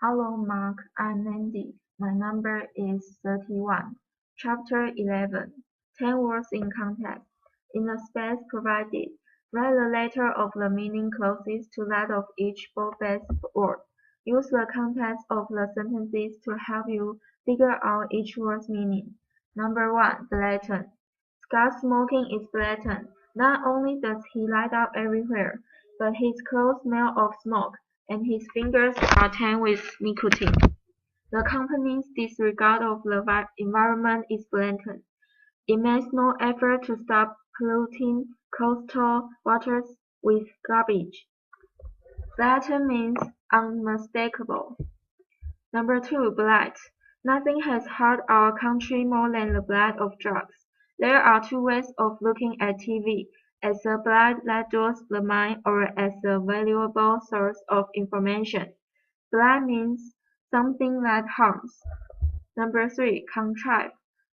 Hello, Mark. I'm Mandy. My number is 31. Chapter 11. 10 words in context. In the space provided, write the letter of the meaning closest to that of each bold-faced word. Use the context of the sentences to help you figure out each word's meaning. Number 1. Blatant. Scott's smoking is blatant. Not only does he light up everywhere, but his clothes smell of smoke, and his fingers are tanned with nicotine. The company's disregard of the environment is blatant. It makes no effort to stop polluting coastal waters with garbage. Blatant means unmistakable. Number 2. Blight. Nothing has hurt our country more than the blight of drugs. There are two ways of looking at TV: as a blight that dulls the mind or as a valuable source of information. Blight means something that harms. Number 3. Contrive.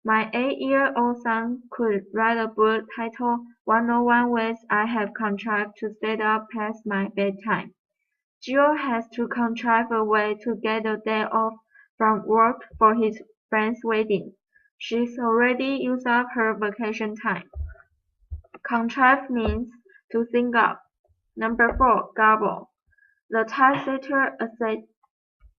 My 8-year-old son could write a book titled 101 Ways I Have Contrived to Stay Up Past My Bedtime. Jill has to contrive a way to get a day off from work for his friend's wedding. She's already used up her vacation time. Contrive means to think up. Number 4. Gobble. The typesetter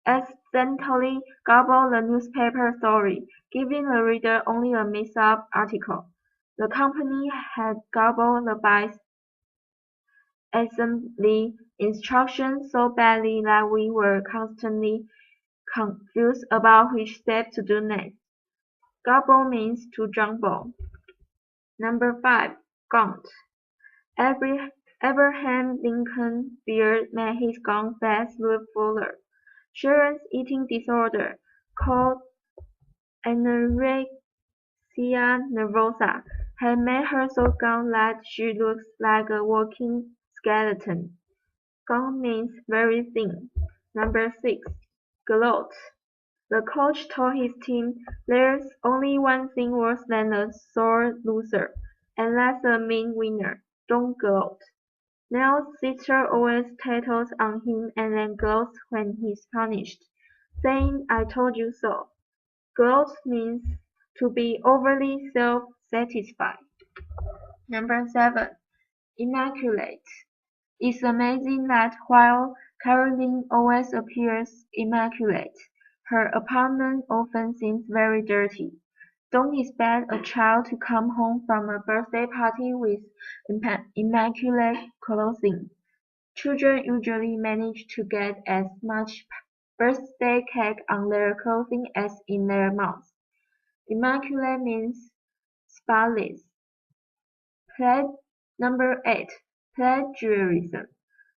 accidentally gobbled the newspaper story, giving the reader only a mixed-up article. The company had gobbled the assembly instructions so badly that we were constantly confused about which step to do next. Gobble means to jumble. Number 5. Gaunt. Abraham Lincoln's beard made his gaunt face look fuller. Sharon's eating disorder, called anorexia nervosa, had made her so gaunt that she looks like a walking skeleton. Gaunt means very thin. Number 6. Gloat. The coach told his team, "There's only one thing worse than a sore loser, and that's a mean winner. Don't gloat." Nell's sister always tattles on him and then gloats when he's punished, saying, "I told you so." Gloat means to be overly self-satisfied. Number 7. Immaculate. It's amazing that while Caroline always appears immaculate, her apartment often seems very dirty. Don't expect a child to come home from a birthday party with immaculate clothing. Children usually manage to get as much birthday cake on their clothing as in their mouths. Immaculate means spotless. Number 8. Plagiarism.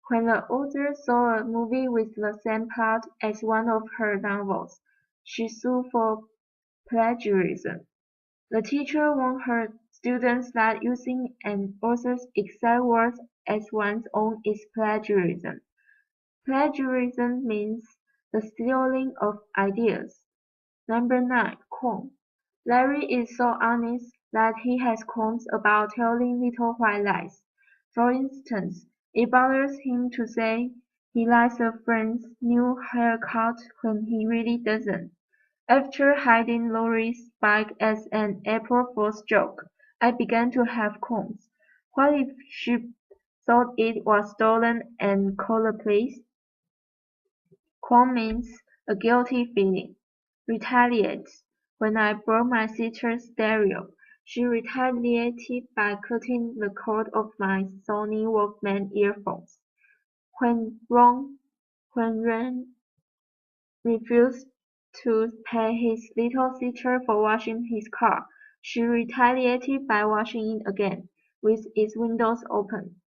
When the author saw a movie with the same plot as one of her novels, she sued for plagiarism. The teacher warned her students that using an author's exact words as one's own is plagiarism. Plagiarism means the stealing of ideas. Number 9. Qualm. Larry is so honest that he has qualms about telling little white lies. For instance, it bothers him to say he likes a friend's new haircut when he really doesn't. After hiding Lori's bike as an April Fool's joke, I began to have qualms. What if she thought it was stolen and called the police? Qualm means a guilty feeling. Retaliate. When I broke my sister's stereo, she retaliated by cutting the cord of my Sony Walkman earphones. When Ren refused to pay his little sister for washing his car, she retaliated by washing it again, with its windows open.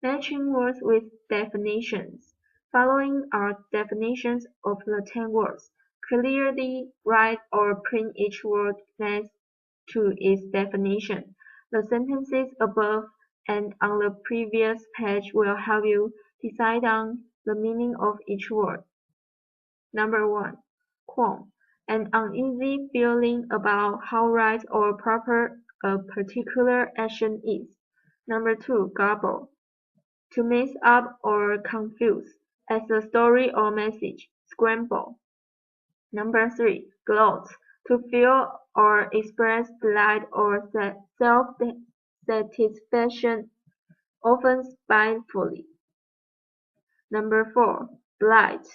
Matching words with definitions. Following are definitions of the 10 words. Clearly write or print each word next to its definition. The sentences above and on the previous page will help you decide on the meaning of each word. Number 1. Qualm. An uneasy feeling about how right or proper a particular action is. Number 2. Garble. To mix up or confuse, as a story or message, scramble. Number 3. Gloat. To feel or express delight or self-satisfaction, often spitefully. Number 4. Blight.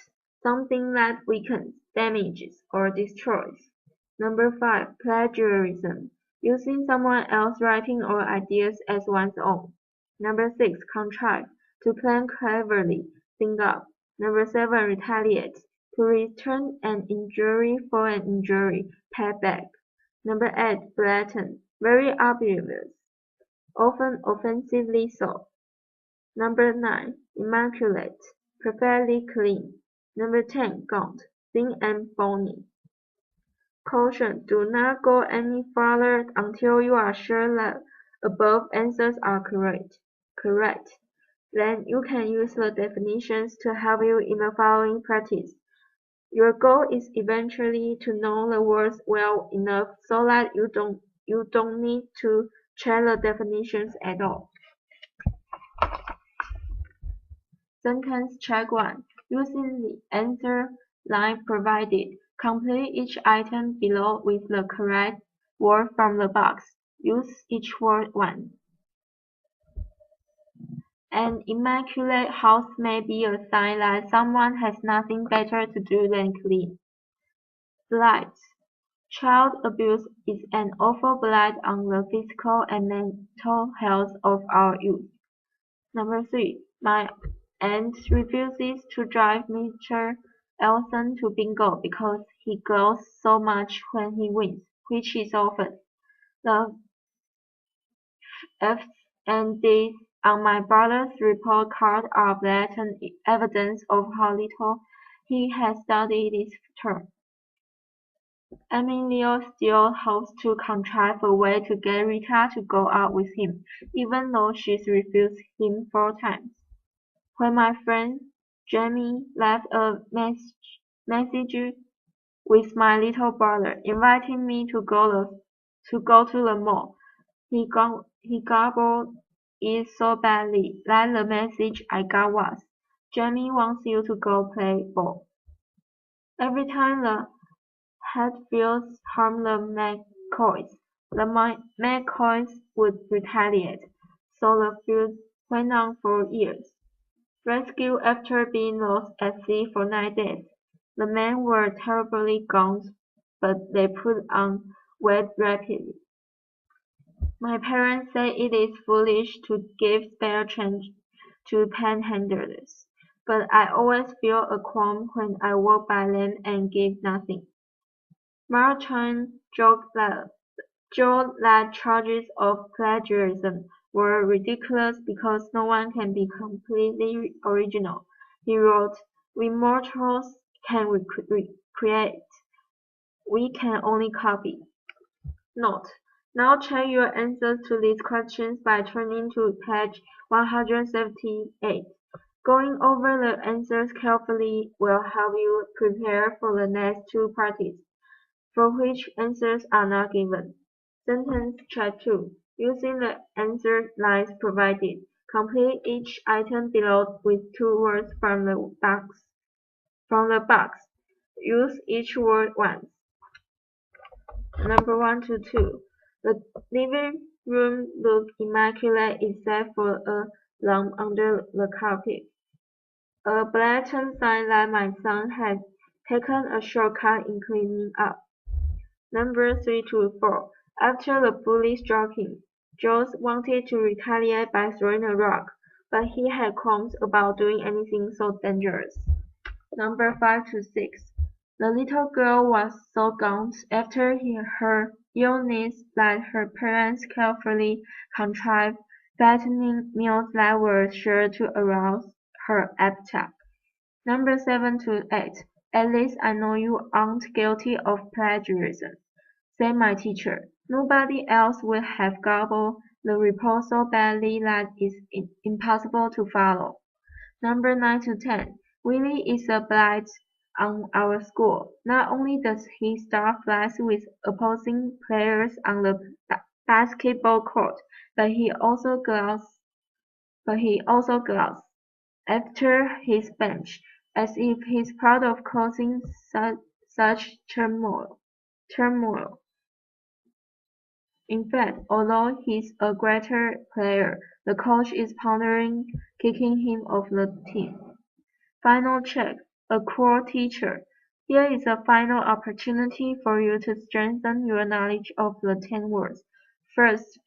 Something that weakens, damages, or destroys. Number 5. Plagiarism. Using someone else's writing or ideas as one's own. Number 6. Contrive. To plan cleverly, think up. Number 7. Retaliate. To return an injury for an injury, pay back. Number 8. Blatant. Very obvious, often offensively so. Number 9. Immaculate. Perfectly clean. Number 10. Gaunt. Thin and bony. Caution: do not go any farther until you are sure that above answers are correct. Then you can use the definitions to help you in the following practice. Your goal is eventually to know the words well enough so that you don't need to check the definitions at all. Sentence check 1. Using the answer line provided, complete each item below with the correct word from the box. Use each word once. An immaculate house may be a sign that someone has nothing better to do than clean. Blight. Child abuse is an awful blight on the physical and mental health of our youth. Number 3. My aunt refuses to drive Mr. Elson to bingo because he glows so much when he wins, which is often. The F's and D's on my brother's report card are blatant evidence of how little he has studied this term. Emilio still hopes to contrive a way to get Rita to go out with him, even though she's refused him 4 times. When my friend Jamie left a message with my little brother, inviting me to go to the mall, he gobbled it so badly that the message I got was, "Jamie wants you to go play ball." Every time the Hatfields harmed the McCoys, the McCoys would retaliate, so the feud went on for years. Rescued after being lost at sea for 9 days, the men were terribly gaunt, but they put on weight rapidly. My parents say it is foolish to give spare change to panhandlers, but I always feel a qualm when I walk by them and give nothing. Marchand joked that charges of plagiarism were ridiculous because no one can be completely original. He wrote, "We mortals can create, we can only copy." Note: now check your answers to these questions by turning to page 178. Going over the answers carefully will help you prepare for the next 2 parties, for which answers are not given. Sentence check 2. Using the answer lines provided, complete each item below with 2 words from the box. Use each word once. Number 1 to 2. The living room looked immaculate except for a lump under the carpet, a blatant sign that my son had taken a shortcut in cleaning up. Number 3 to 4. After the bully struck him, Jules wanted to retaliate by throwing a rock, but he had qualms about doing anything so dangerous. Number 5 to 6. The little girl was so gaunt after her illness that her parents carefully contrived fattening meals that were sure to arouse her appetite. Number 7 to 8. At least I know you aren't guilty of plagiarism, said my teacher. Nobody else would have gobbled the report so badly that it's impossible to follow. Number 9 to 10. Willie is a blight on our school. Not only does he start fights with opposing players on the basketball court, but he also glows after his bench, as if he's proud of causing such turmoil. In fact, although he's a greater player, the coach is pondering kicking him off the team. Final check. A cruel teacher. Here is a final opportunity for you to strengthen your knowledge of the 10 words. First,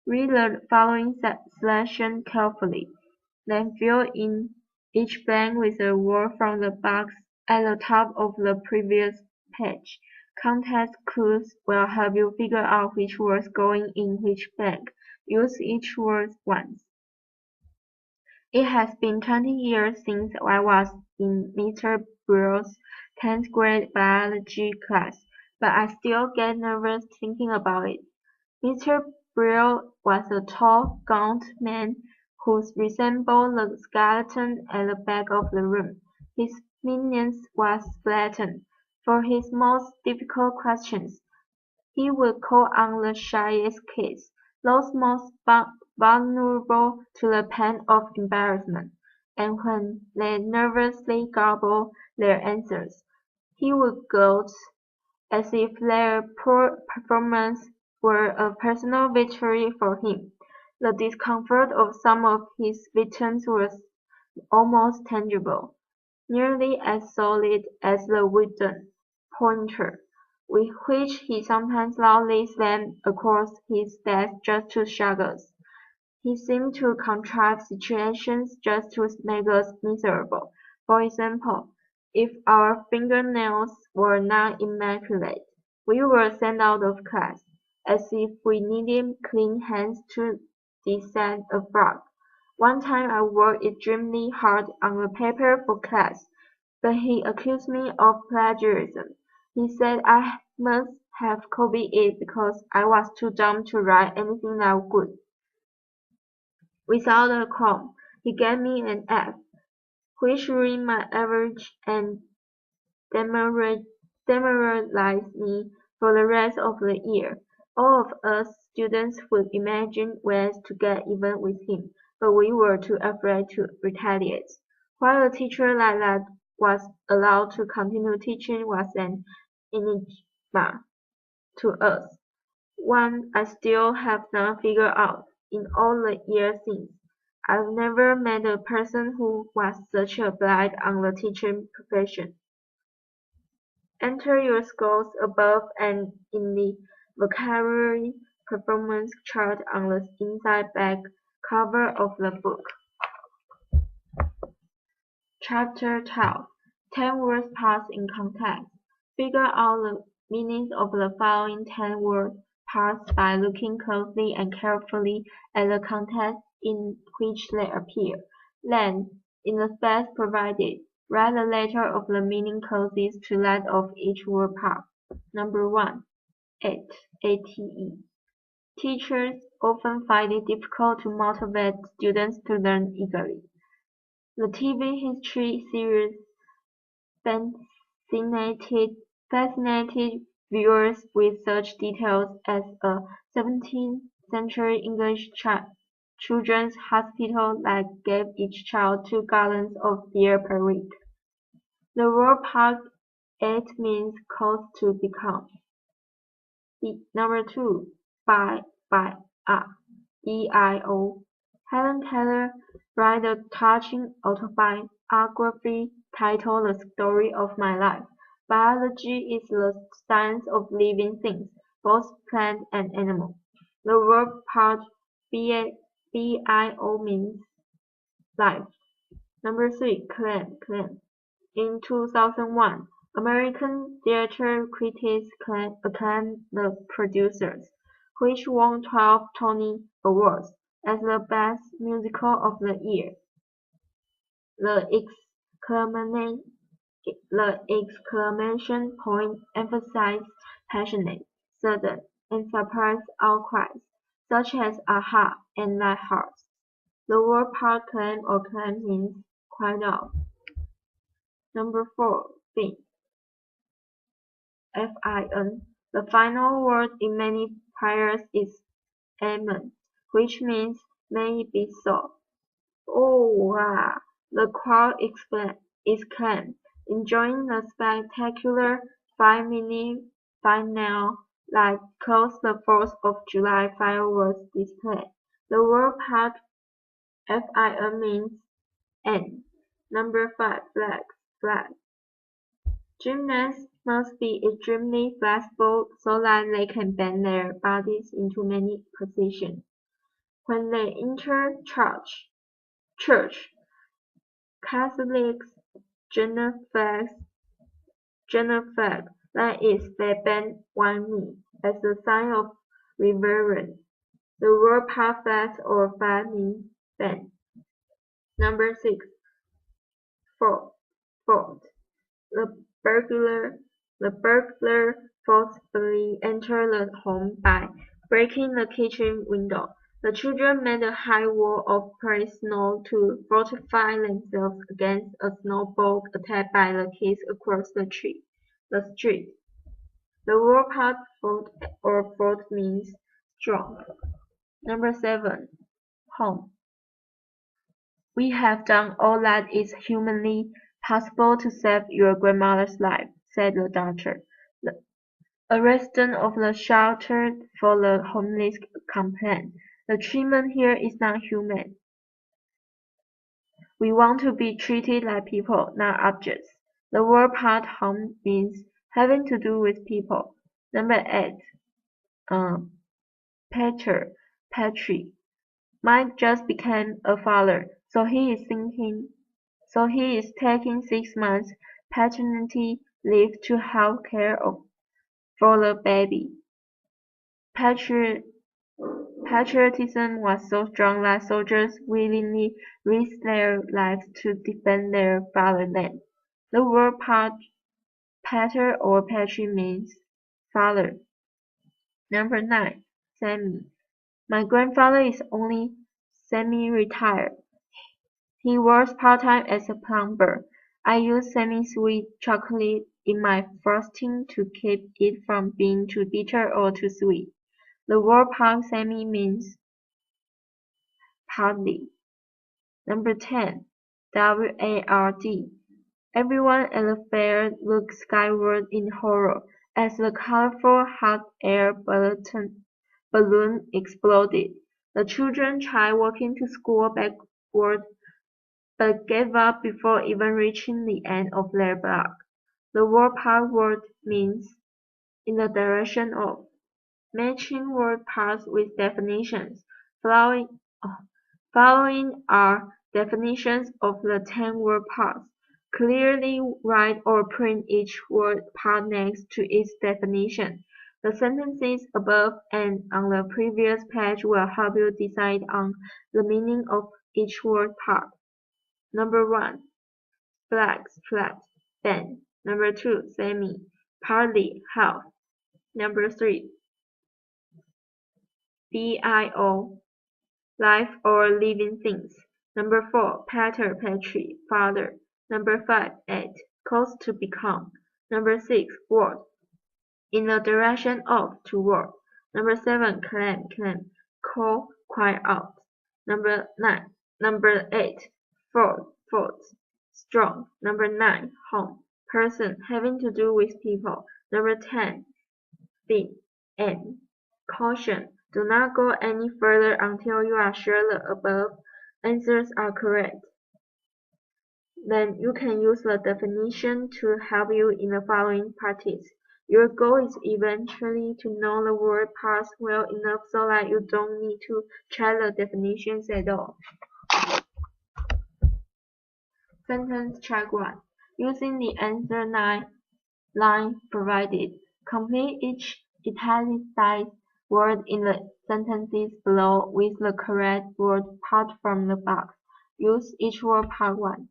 read the following selection carefully. Then fill in each blank with a word from the box at the top of the previous page. Context clues will help you figure out which words going in which blank. Use each word once. It has been 20 years since I was in Mr. Brill's 10th grade biology class, but I still get nervous thinking about it. Mr. Brill was a tall, gaunt man who resembled the skeleton at the back of the room. His minion was flattened. For his most difficult questions, he would call on the shyest kids, those most vulnerable to the pain of embarrassment, and when they nervously gobbled their answers, he would gloat as if their poor performance were a personal victory for him. The discomfort of some of his victims was almost tangible, nearly as solid as the wooden pointer, with which he sometimes loudly slammed across his desk just to shock us. He seemed to contrive situations just to make us miserable. For example, if our fingernails were not immaculate, we were sent out of class, as if we needed clean hands to dissect a frog. One time I worked extremely hard on a paper for class, but he accused me of plagiarism. He said I must have copied it because I was too dumb to write anything that good. Without a qualm, he gave me an F, which ruined my average and demoralized me for the rest of the year. All of us students would imagine ways to get even with him, but we were too afraid to retaliate. Why a teacher like that was allowed to continue teaching was an enigma to us, one I still have not figured out. In all the years since, I've never met a person who was such a blight on the teaching profession. Enter your scores above and in the vocabulary performance chart on the inside back cover of the book. Chapter 12. 10 words parsed in context. Figure out the meanings of the following 10 words parsed by looking closely and carefully at the context in which they appear. Then, in the space provided, write the letter of the meaning closest to that of each word parsed. Number 1. Ate. ATE. Teachers often find it difficult to motivate students to learn eagerly. The TV history series fascinated viewers with such details as a 17th century English children's hospital that gave each child 2 gallons of beer per week. The word part 8 means cause to become. Number 2. By E-I-O. Helen Keller wrote a touching autobiography titled The Story of My Life. Biology is the science of living things, both plant and animal. The word part B-I-O means life. Number 3. Claim. In 2001, American theater critics acclaimed The Producers, which won 12 Tony Awards, as the best musical of the year. The exclamation point emphasized passionate, sudden, and surprised outcries, such as "aha" and "that hurts." The word part claim or claim means cried out. Number 4. Fin. Fin. The final word in many prayers is Amen, which means may it be so. Oh, wow! The crowd exclaimed. exclaimed, enjoying the spectacular 5-minute finale that closed the 4th of July fireworks display. The word FIA means end. Number 5. Flags. Flag. Gymnasts must be extremely flexible so that they can bend their bodies into many positions. When they enter church, Catholics genuflect, that is, they bend one knee, as a sign of reverence. The word flex or flat means bend. Number 6. Fault. The burglar forcibly entered the home by breaking the kitchen window. The children made a high wall of pressed snow to fortify themselves against a snowball attack by the kids across the street. The word fault or fault means strong. Number 7. Home. We have done all that is humanly possible to save your grandmother's life, said the doctor. A resident of the shelter for the homeless complained. The treatment here is not humane. We want to be treated like people, not objects. The word part home means having to do with people. Number 8. Patrick. Mike just became a father, so he is taking 6 months paternity leave to help care for the baby. Patriotism was so strong that soldiers willingly risked their lives to defend their fatherland. The word pater or patri means father. Number 9. Sammy. My grandfather is only semi-retired. He works part-time as a plumber. I use semi-sweet chocolate in my frosting to keep it from being too bitter or too sweet. The word semi means partly. Number 10. WARD. Everyone at the fair looked skyward in horror as the colorful hot air balloon exploded. The children tried walking to school backward but gave up before even reaching the end of their block. The word means in the direction of. Matching word parts with definitions. Following are definitions of the 10 word parts. Clearly write or print each word part next to its definition. The sentences above and on the previous page will help you decide on the meaning of each word part. Number 1. Flat, bend. Number 2. Semi, partly, half. Number 3. BIO, life or living things. Number 4. Patri, father. Number 5. Cause to become. Number 6. Word, in the direction of, toward. Number 7. Claim, call, cry out. Number 8. Fault, strong. Number 9. Home, person, having to do with people. Number 10. Fin, end. Caution. Do not go any further until you are sure the above answers are correct. Then you can use the definition to help you in the following practice. Your goal is eventually to know the word parts well enough so that you don't need to check the definitions at all. Sentence check 1. Using the answer line provided, complete each italicized word in the sentences below with the correct word part from the box. Use each word part once.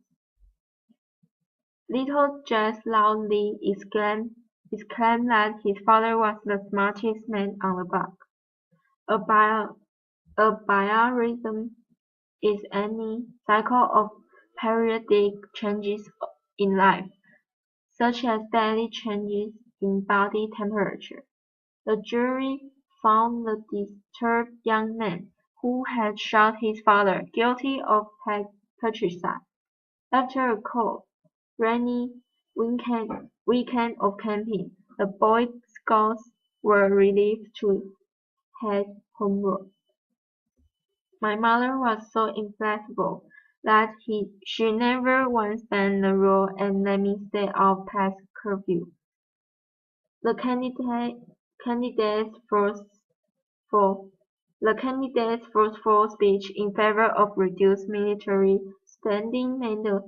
Little Jess loudly exclaimed that his father was the smartest man on the block. A biorhythm is any cycle of periodic changes in life, such as daily changes in body temperature. The jury found the disturbed young man, who had shot his father, guilty of patricide. After a cold rainy weekend of camping, the Boy Scouts were relieved to head homeward. My mother was so inflexible that she never once bent the rule and let me stay out past curfew. The candidate's for the candidate's forceful speech in favor of reduced military spending made a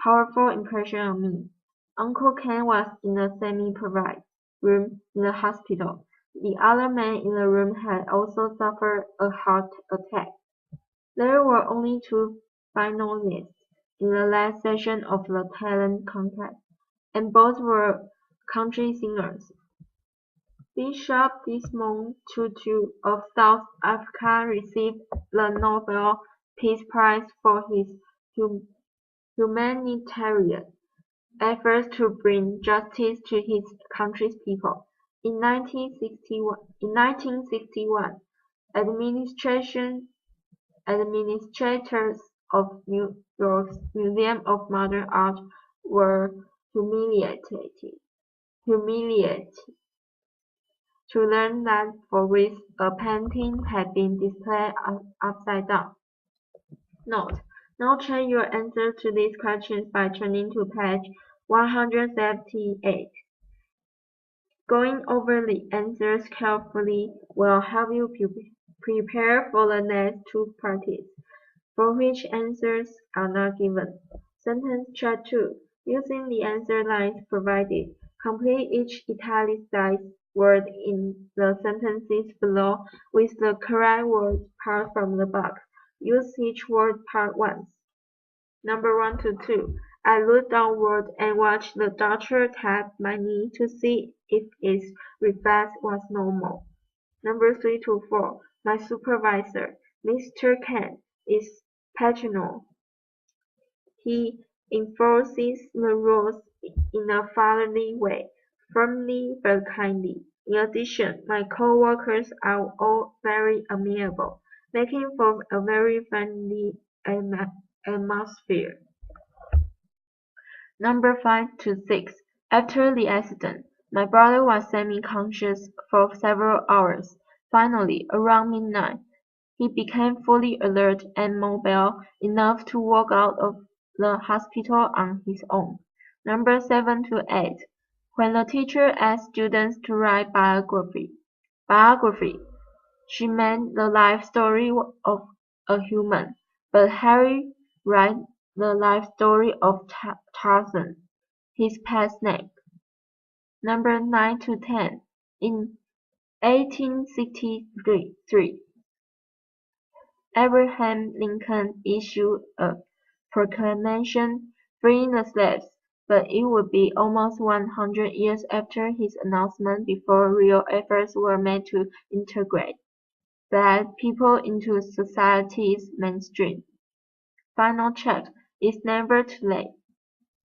powerful impression on me. Uncle Ken was in a semi-private room in the hospital. The other man in the room had also suffered a heart attack. There were only two finalists in the last session of the talent contest, and both were country singers. Bishop Desmond Tutu of South Africa received the Nobel Peace Prize for his humanitarian efforts to bring justice to his country's people. In 1961, administrators of New York's Museum of Modern Art were humiliated to learn that for weeks a painting had been displayed upside down. Note: now check your answer to these questions by turning to page 178. Going over the answers carefully will help you prepare for the next two parties, for which answers are not given. Sentence check 2. Using the answer lines provided, complete each italicized word in the sentences below with the correct word part from the box. Use each word part once. Number 1 to 2. I looked downward and watched the doctor tap my knee to see if its reflex was normal. Number 3 to 4. My supervisor, Mr. Ken, is paternal. He enforces the rules in a fatherly way, firmly but kindly. In addition, my co-workers are all very amiable, making for a very friendly atmosphere. Number 5 to 6. After the accident, my brother was semi-conscious for several hours. Finally, around midnight, he became fully alert and mobile enough to walk out of the hospital on his own. Number 7 to 8. When the teacher asked students to write biography, she meant the life story of a human, but Harry wrote the life story of Tarzan, his pet snake. Number 9 to 10. In 1863, Abraham Lincoln issued a proclamation freeing the slaves, but it would be almost 100 years after his announcement before real efforts were made to integrate black people into society's mainstream. Final check. It's never too late.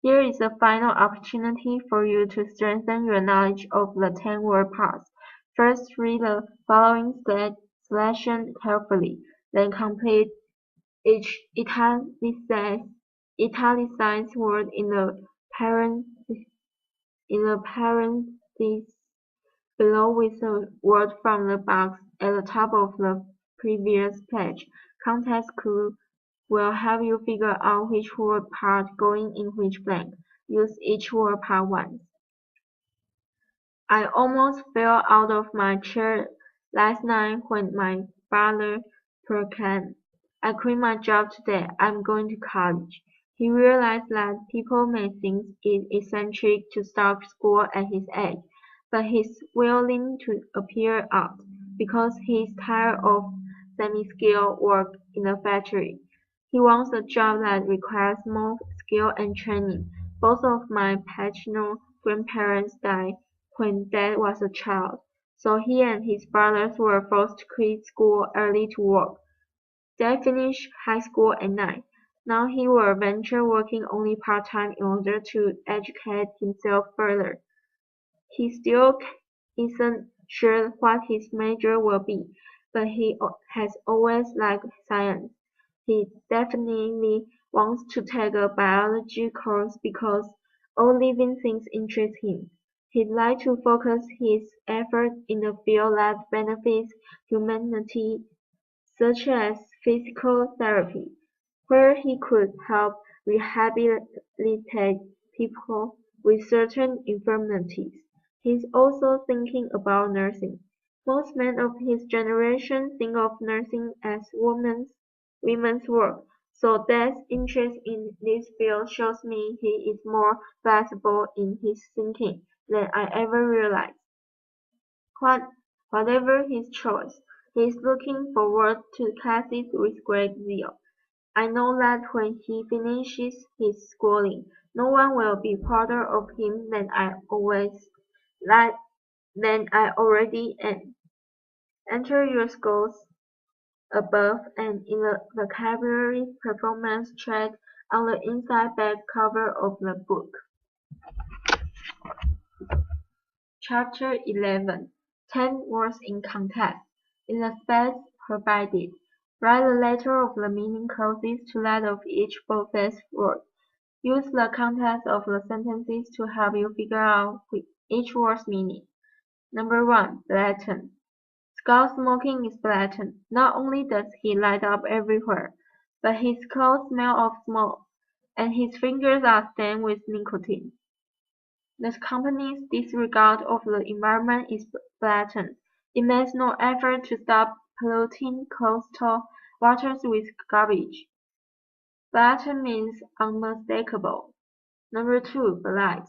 Here is a final opportunity for you to strengthen your knowledge of the 10-word parts. First, read the following selection carefully, then complete each italicized word in the parentheses below with a word from the box at the top of the previous page. Context clue will help you figure out which word part going in which blank. Use each word part once. I almost fell out of my chair last night when my father proclaimed, "I quit my job today, I'm going to college." He realized that people may think it eccentric to stop school at his age, but he's willing to appear out, because he's tired of semi-skilled work in a factory. He wants a job that requires more skill and training. Both of my paternal grandparents died when Dad was a child, so he and his brothers were forced to quit school early to work. Dad finished high school at 9. Now he will venture working only part-time in order to educate himself further. He still isn't sure what his major will be, but he has always liked science. He definitely wants to take a biology course because all living things interest him. He'd like to focus his efforts in a field that benefits humanity, such as physical therapy, where he could help rehabilitate people with certain infirmities. He's also thinking about nursing. Most men of his generation think of nursing as women's work, so Dad's interest in this field shows me he is more flexible in his thinking than I ever realized. What, whatever his choice, he is looking forward to classes with great zeal. I know that when he finishes his schooling, no one will be prouder of him that than I already am. Enter your schools above and in the vocabulary performance check on the inside back cover of the book. Chapter 11 10 Words in Context. In the space provided, write the letter of the meaning closest to that of each boldest word. Use the context of the sentences to help you figure out each word's meaning. Number 1. Blatant. Scott smoking is blatant. Not only does he light up everywhere, but his clothes smell of smoke, and his fingers are stained with nicotine. The company's disregard of the environment is blatant. It makes no effort to stop polluting coastal waters with garbage. Blatant means unmistakable. Number 2. Blight.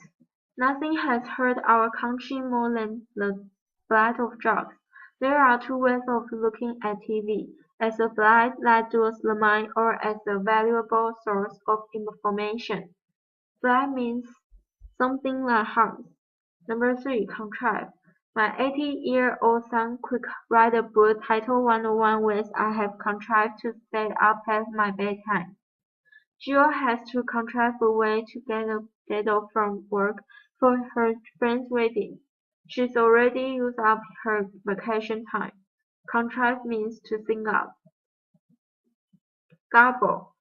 Nothing has hurt our country more than the blight of drugs. There are two ways of looking at TV: as a blight that dulls the mind or as a valuable source of information. Blight means something that harms. Number 3. Contrive. My 80-year-old son could write a book titled 101 Ways I Have Contrived to Stay Up Past My Bedtime. Jill has to contrive a way to get off from work for her friend's wedding. She's already used up her vacation time. Contrive means to think up. Garble.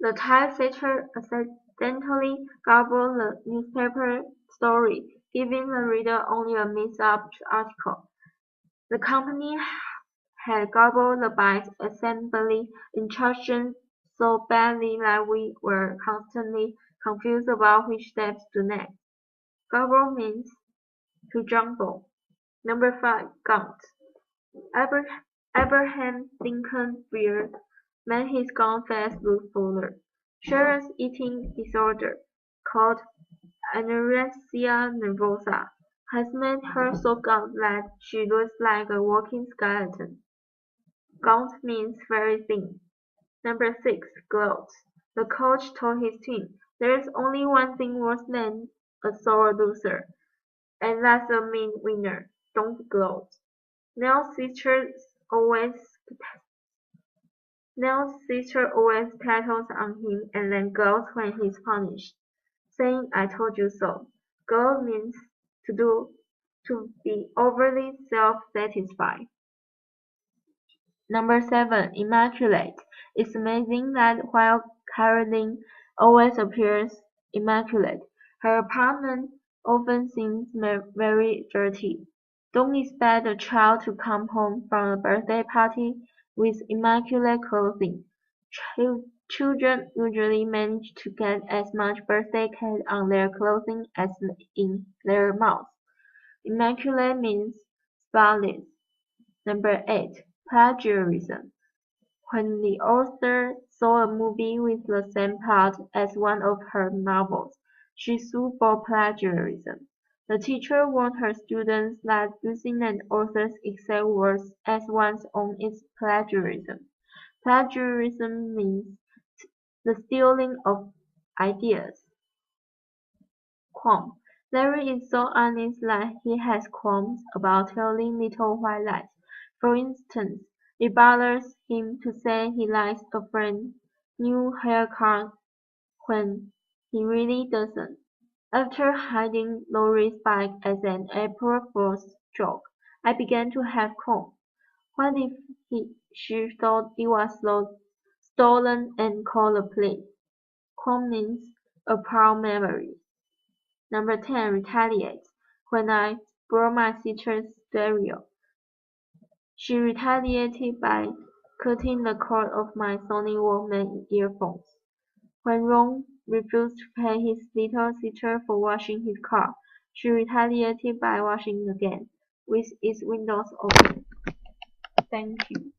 The typesetter accidentally garbled the newspaper story, giving the reader only a mixed-up article. The company had garbled the byte assembly instructions so badly that we were constantly confused about which steps to next. Garble means to jumble. Number 5. Gaunt. Abraham Lincoln's beard made his gaunt face look fuller. Cheryl's eating disorder, called anorexia nervosa, has made her so gaunt that she looks like a walking skeleton. Gaunt means very thin. Number 6. Gloat. The coach told his team, "There's only one thing worse than a sore loser, and that's a mean winner. Don't gloat." Nell's sister always tattles on him and then gloats when he's punished, saying "I told you so." Gloat means to be overly self-satisfied. Number 7. Immaculate. It's amazing that while Caroline always appears immaculate, her apartment often seems very dirty. Don't expect a child to come home from a birthday party with immaculate clothing. Children usually manage to get as much birthday cake on their clothing as in their mouths. Immaculate means spotless. Number 8. Plagiarism. When the author saw a movie with the same plot as one of her novels, she sued for plagiarism. The teacher warned her students that using an author's exact words as one's own is plagiarism. Plagiarism means the stealing of ideas. Qualm. Larry is so honest that he has qualms about telling little white lies. For instance, it bothers him to say he likes a friend's new haircut when he really doesn't. After hiding Lori's bike as an April Fool's joke, I began to have qualms. What if she thought it was stolen and called the police? home means a proud memory. Number 10. Retaliate. When I broke my sister's stereo, she retaliated by cutting the cord of my Sony Walkman earphones. When Ron refused to pay his little sister for washing his car, she retaliated by washing again, with its windows open. Thank you.